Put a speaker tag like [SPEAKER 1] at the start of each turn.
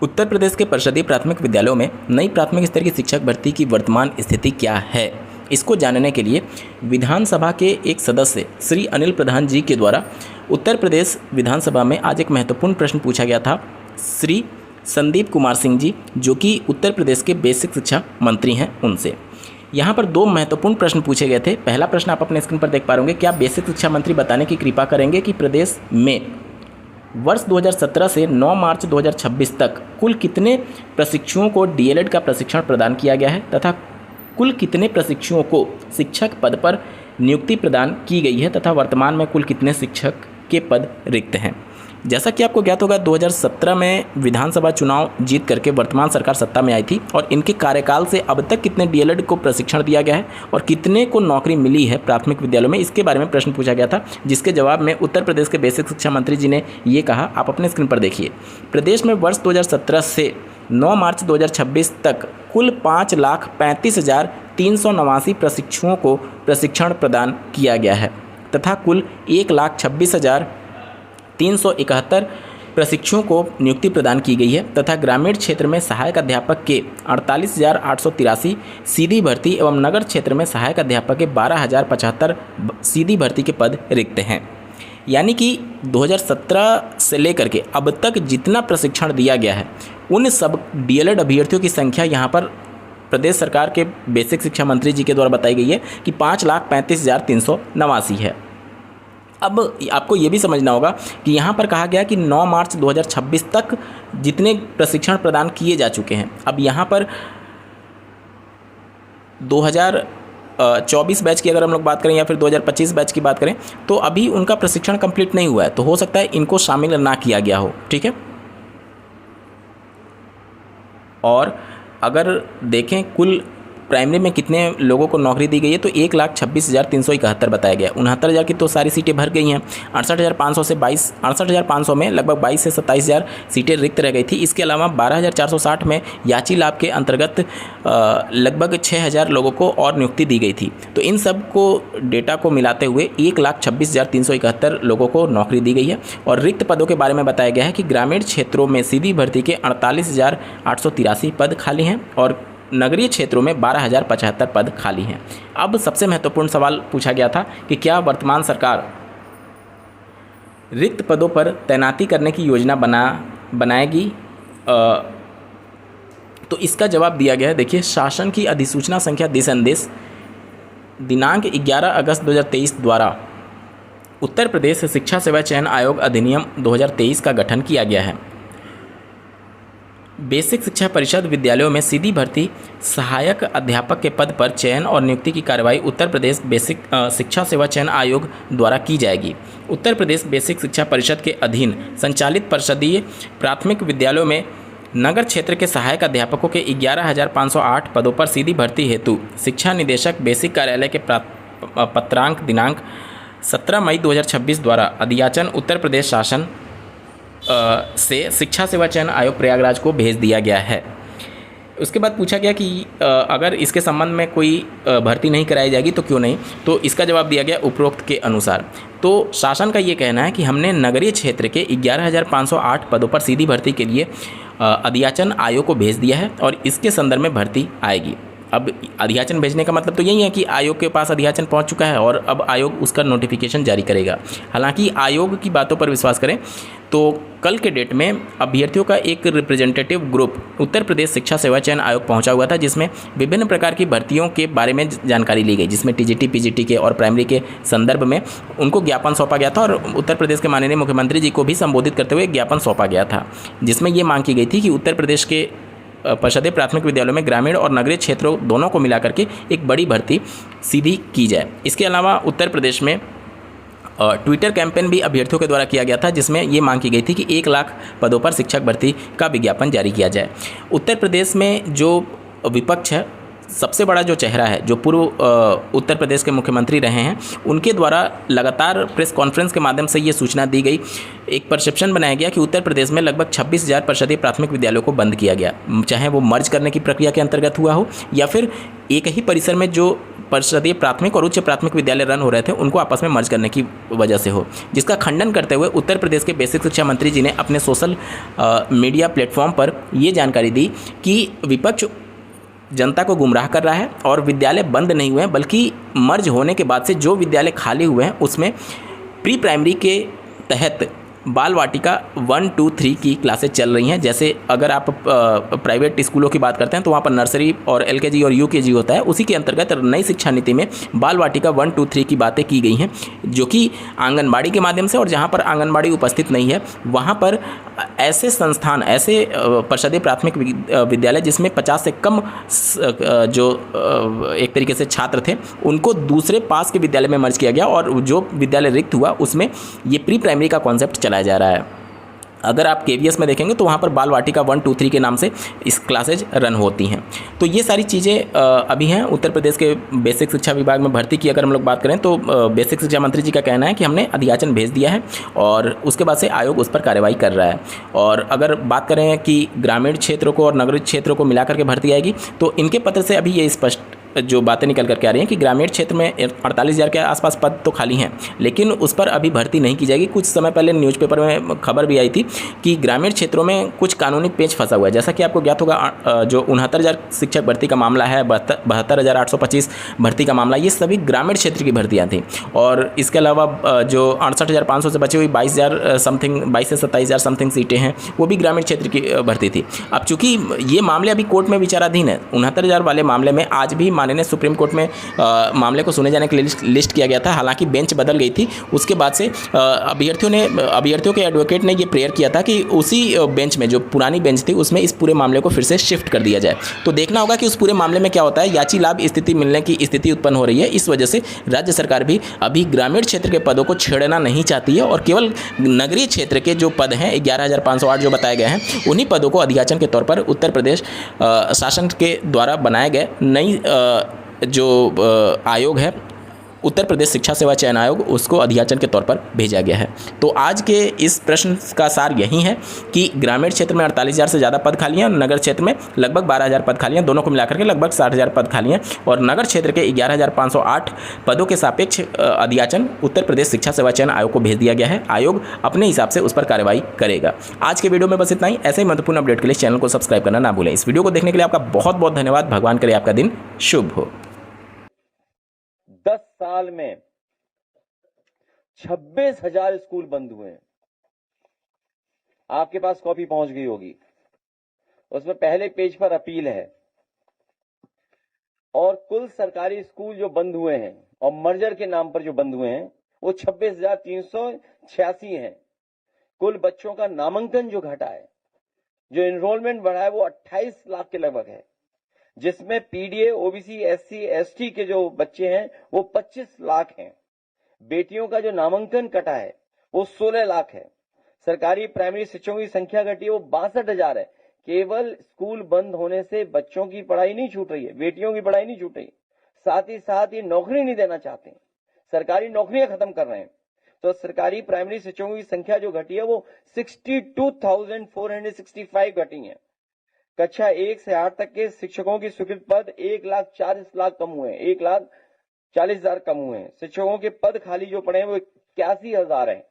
[SPEAKER 1] उत्तर प्रदेश के परिषदीय प्राथमिक विद्यालयों में नई प्राथमिक स्तर की शिक्षक भर्ती की वर्तमान स्थिति क्या है, इसको जानने के लिए विधानसभा के एक सदस्य श्री अनिल प्रधान जी के द्वारा उत्तर प्रदेश विधानसभा में आज एक महत्वपूर्ण प्रश्न पूछा गया था। श्री संदीप कुमार सिंह जी, जो कि उत्तर प्रदेश के बेसिक शिक्षा मंत्री हैं, उनसे यहाँ पर दो महत्वपूर्ण प्रश्न पूछे गए थे। पहला प्रश्न आप अपने स्क्रीन पर देख पा रहे होंगे। क्या बेसिक शिक्षा मंत्री बताने की कृपा करेंगे कि प्रदेश में वर्ष 2017 से 9 मार्च 2026 तक कुल कितने प्रशिक्षुओं को डीएलएड का प्रशिक्षण प्रदान किया गया है तथा कुल कितने प्रशिक्षुओं को शिक्षक पद पर नियुक्ति प्रदान की गई है तथा वर्तमान में कुल कितने शिक्षक के पद रिक्त हैं। जैसा कि आपको ज्ञात होगा, 2017 में विधानसभा चुनाव जीत करके वर्तमान सरकार सत्ता में आई थी और इनके कार्यकाल से अब तक कितने डीएलएड को प्रशिक्षण दिया गया है और कितने को नौकरी मिली है प्राथमिक विद्यालयों में, इसके बारे में प्रश्न पूछा गया था, जिसके जवाब में उत्तर प्रदेश के बेसिक शिक्षा मंत्री जी ने ये कहा। आप अपने स्क्रीन पर देखिए। प्रदेश में वर्ष 2017 से 9 मार्च 2026 तक कुल 5,35,389 प्रशिक्षुओं को प्रशिक्षण प्रदान किया गया है तथा कुल 1,26,371 प्रशिक्षुओं को नियुक्ति प्रदान की गई है तथा ग्रामीण क्षेत्र में सहायक अध्यापक के 48,883 सीधी भर्ती एवं नगर क्षेत्र में सहायक अध्यापक के 12,075 सीधी भर्ती के पद रिक्त हैं। यानी कि 2017 से लेकर के अब तक जितना प्रशिक्षण दिया गया है उन सब डीएलएड अभ्यर्थियों की संख्या यहाँ पर प्रदेश सरकार के बेसिक शिक्षा मंत्री जी के द्वारा बताई गई है कि 5,35,389 है। अब आपको ये भी समझना होगा कि यहाँ पर कहा गया कि 9 मार्च 2026 तक जितने प्रशिक्षण प्रदान किए जा चुके हैं, अब यहाँ पर 2024 बैच की अगर हम लोग बात करें या फिर 2025 बैच की बात करें तो अभी उनका प्रशिक्षण कंप्लीट नहीं हुआ है, तो हो सकता है इनको शामिल ना किया गया हो। ठीक है। और अगर देखें कुल प्राइमरी में कितने लोगों को नौकरी दी गई है तो 1,26,371 बताया गया। 69,000 की तो सारी सीटें भर गई हैं। 68,500 में लगभग 22 से 27,000 सीटें रिक्त रह गई थी। इसके अलावा 12,460 में याची लाभ के अंतर्गत लगभग 6,000 लोगों को और नियुक्ति दी गई थी। तो इन सब को डेटा को मिलाते हुए 1,26,371 लोगों को नौकरी दी गई है। और रिक्त पदों के बारे में बताया गया है कि ग्रामीण क्षेत्रों में सीधी भर्ती के 48,883 पद खाली हैं और नगरीय क्षेत्रों में 12,075 पद खाली हैं। अब सबसे महत्वपूर्ण सवाल पूछा गया था कि क्या वर्तमान सरकार रिक्त पदों पर तैनाती करने की योजना बनाएगी। तो इसका जवाब दिया गया है। देखिए, शासन की अधिसूचना संख्या दिशानिर्देश दिनांक 11 अगस्त 2023 द्वारा उत्तर प्रदेश शिक्षा सेवा चयन आयोग अधिनियम 2023 का गठन किया गया है। बेसिक शिक्षा परिषद विद्यालयों में सीधी भर्ती सहायक अध्यापक के पद पर चयन और नियुक्ति की कार्रवाई उत्तर प्रदेश बेसिक शिक्षा सेवा चयन आयोग द्वारा की जाएगी। उत्तर प्रदेश बेसिक शिक्षा परिषद के अधीन संचालित परिषदीय प्राथमिक विद्यालयों में नगर क्षेत्र के सहायक अध्यापकों के 11,508 पदों पर सीधी भर्ती हेतु शिक्षा निदेशक बेसिक कार्यालय के पत्रांक दिनांक 17 मई 2026 द्वारा अधियाचन उत्तर प्रदेश शासन से शिक्षा सेवा चयन आयोग प्रयागराज को भेज दिया गया है। उसके बाद पूछा गया कि अगर इसके संबंध में कोई भर्ती नहीं कराई जाएगी तो क्यों नहीं, तो इसका जवाब दिया गया उपरोक्त के अनुसार। तो शासन का ये कहना है कि हमने नगरीय क्षेत्र के 11,508 पदों पर सीधी भर्ती के लिए अधियाचन आयोग को भेज दिया है और इसके संदर्भ में भर्ती आएगी। अब अधियाचन भेजने का मतलब तो यही है कि आयोग के पास अधियाचन पहुंच चुका है और अब आयोग उसका नोटिफिकेशन जारी करेगा। हालांकि आयोग की बातों पर विश्वास करें तो कल के डेट में अभ्यर्थियों का एक रिप्रेजेंटेटिव ग्रुप उत्तर प्रदेश शिक्षा सेवा चयन आयोग पहुंचा हुआ था, जिसमें विभिन्न प्रकार की भर्तियों के बारे में जानकारी ली गई, जिसमें टीजीटी पीजीटी के और प्राइमरी के संदर्भ में उनको ज्ञापन सौंपा गया था और उत्तर प्रदेश के माननीय मुख्यमंत्री जी को भी संबोधित करते हुए ज्ञापन सौंपा गया था, जिसमें ये मांग की गई थी कि उत्तर प्रदेश के परिषदीय प्राथमिक विद्यालयों में ग्रामीण और नगरीय क्षेत्रों दोनों को मिलाकर के एक बड़ी भर्ती सीधी की जाए। इसके अलावा उत्तर प्रदेश में ट्विटर कैंपेन भी अभ्यर्थियों के द्वारा किया गया था, जिसमें ये मांग की गई थी कि 1 लाख पदों पर शिक्षक भर्ती का विज्ञापन जारी किया जाए। उत्तर प्रदेश में जो विपक्ष है, सबसे बड़ा जो चेहरा है, जो पूर्व उत्तर प्रदेश के मुख्यमंत्री रहे हैं, उनके द्वारा लगातार प्रेस कॉन्फ्रेंस के माध्यम से ये सूचना दी गई। एक परसेप्शन बनाया गया कि उत्तर प्रदेश में लगभग 26,000 परिषदीय प्राथमिक विद्यालयों को बंद किया गया, चाहे वो मर्ज करने की प्रक्रिया के अंतर्गत हुआ हो या फिर एक ही परिसर में जो परिषदीय प्राथमिक और उच्च प्राथमिक विद्यालय रन हो रहे थे उनको आपस में मर्ज करने की वजह से हो, जिसका खंडन करते हुए उत्तर प्रदेश के बेसिक शिक्षा मंत्री जी ने अपने सोशल मीडिया प्लेटफॉर्म पर ये जानकारी दी कि विपक्ष जनता को गुमराह कर रहा है और विद्यालय बंद नहीं हुए हैं, बल्कि मर्ज होने के बाद से जो विद्यालय खाली हुए हैं उसमें प्री प्राइमरी के तहत बाल वाटिका 1, 2, 3 की क्लासेज चल रही हैं। जैसे अगर आप प्राइवेट स्कूलों की बात करते हैं तो वहाँ पर नर्सरी और LKG और UKG होता है, उसी के अंतर्गत नई शिक्षा नीति में बाल वाटिका 1, 2, 3 की बातें की गई हैं, जो कि आंगनबाड़ी के माध्यम से, और जहाँ पर आंगनबाड़ी उपस्थित नहीं है वहाँ पर ऐसे संस्थान, ऐसे परिषदीय प्राथमिक विद्यालय जिसमें 50 से कम जो एक तरीके से छात्र थे उनको दूसरे पास के विद्यालय में मर्ज किया गया, और जो विद्यालय रिक्त हुआ उसमें ये प्री प्राइमरी का कॉन्सेप्ट चलाया जा रहा है। अगर आप KVS में देखेंगे तो वहाँ पर बाल वाटिका 1, 2, 3 के नाम से इस क्लासेज रन होती हैं। तो ये सारी चीज़ें अभी हैं उत्तर प्रदेश के बेसिक शिक्षा विभाग में भर्ती की अगर हम लोग बात करें तो बेसिक शिक्षा मंत्री जी का कहना है कि हमने अधियाचन भेज दिया है और उसके बाद से आयोग उस पर कार्रवाई कर रहा है। और अगर बात करें कि ग्रामीण क्षेत्रों को और नगरीय क्षेत्रों को मिलाकर के भर्ती आएगी तो इनके पत्र से अभी ये स्पष्ट जो बातें निकल करके आ रही हैं कि ग्रामीण क्षेत्र में 48,000 के आसपास पद तो खाली हैं, लेकिन उस पर अभी भर्ती नहीं की जाएगी। कुछ समय पहले न्यूज़पेपर में खबर भी आई थी कि ग्रामीण क्षेत्रों में कुछ कानूनी पेच फंसा हुआ है। जैसा कि आपको ज्ञात होगा, जो 69,000 शिक्षक भर्ती का मामला है, 72,825 भर्ती का मामला, ये सभी ग्रामीण क्षेत्र की भर्तियाँ थी। और इसके अलावा जो 68,500 से बची हुई 22,000 समथिंग, 22 से 27,000 समथिंग सीटें हैं, वो भी ग्रामीण क्षेत्र की भर्ती थी। अब चूँकि ये मामले अभी कोर्ट में विचाराधीन है, 69,000 वाले मामले में आज भी माननीय सुप्रीम कोर्ट में मामले को सुने जाने के लिए लिस्ट किया गया था। हालांकि बेंच बदल गई थी, उसके बाद से अभ्यर्थियों के एडवोकेट ने ये प्रेयर किया था कि उसी बेंच में, जो पुरानी बेंच थी, उसमें इस पूरे मामले को फिर से शिफ्ट कर दिया जाए। तो देखना होगा कि उस पूरे मामले में क्या होता है। याची लाभ स्थिति मिलने की स्थिति उत्पन्न हो रही है, इस वजह से राज्य सरकार भी अभी ग्रामीण क्षेत्र के पदों को छेड़ना नहीं चाहती है और केवल नगरीय क्षेत्र के जो पद हैं 11,508 जो बताए गए हैं, उन्हीं पदों को अधियाचन के तौर पर उत्तर प्रदेश शासन के द्वारा बनाए गए नई जो आयोग है, उत्तर प्रदेश शिक्षा सेवा चयन आयोग, उसको अधियाचन के तौर पर भेजा गया है। तो आज के इस प्रश्न का सार यही है कि ग्रामीण क्षेत्र में 48,000 से ज़्यादा पद खाली हैं, नगर क्षेत्र में लगभग 12,000 पद खाली हैं, दोनों को मिलाकर के लगभग 60,000 पद खाली हैं, और नगर क्षेत्र के 11,508 पदों के सापेक्ष अधियाचन उत्तर प्रदेश शिक्षा सेवा चयन आयोग को भेज दिया गया है। आयोग अपने हिसाब से उस पर कार्रवाई करेगा। आज के वीडियो में बस इतना ही। ऐसे ही महत्वपूर्ण अपडेट के लिए चैनल को सब्सक्राइब करना ना भूलें। इस वीडियो को देखने के लिए आपका बहुत बहुत धन्यवाद। भगवान करे आपका दिन शुभ हो।
[SPEAKER 2] 10 साल में 26,000 स्कूल बंद हुए हैं। आपके पास कॉपी पहुंच गई होगी, उसमें पहले पेज पर अपील है। और कुल सरकारी स्कूल जो बंद हुए हैं और मर्जर के नाम पर जो बंद हुए हैं वो 26,386 हैं। कुल बच्चों का नामांकन जो घटा है, जो एनरोलमेंट बढ़ा है, वो 28 लाख के लगभग है, जिसमें PDA, OBC, SC, ST के जो बच्चे हैं वो 25 लाख हैं। बेटियों का जो नामांकन कटा है वो 16 लाख है। सरकारी प्राइमरी शिक्षकों की संख्या घटी है, वो 62,000 है। केवल स्कूल बंद होने से बच्चों की पढ़ाई नहीं छूट रही है, बेटियों की पढ़ाई नहीं छूट रही, साथ ही साथ ये नौकरी नहीं देना चाहते, सरकारी नौकरियां खत्म कर रहे हैं। तो सरकारी प्राइमरी शिक्षकों की संख्या जो घटी है वो 62,465 घटी है। कक्षा 1 से 8 तक के शिक्षकों की स्वीकृत पद 1,40,00,000 कम हुए हैं, 1,40,000 कम हुए हैं। शिक्षकों के पद खाली जो पड़े हैं वो 81,000 हैं।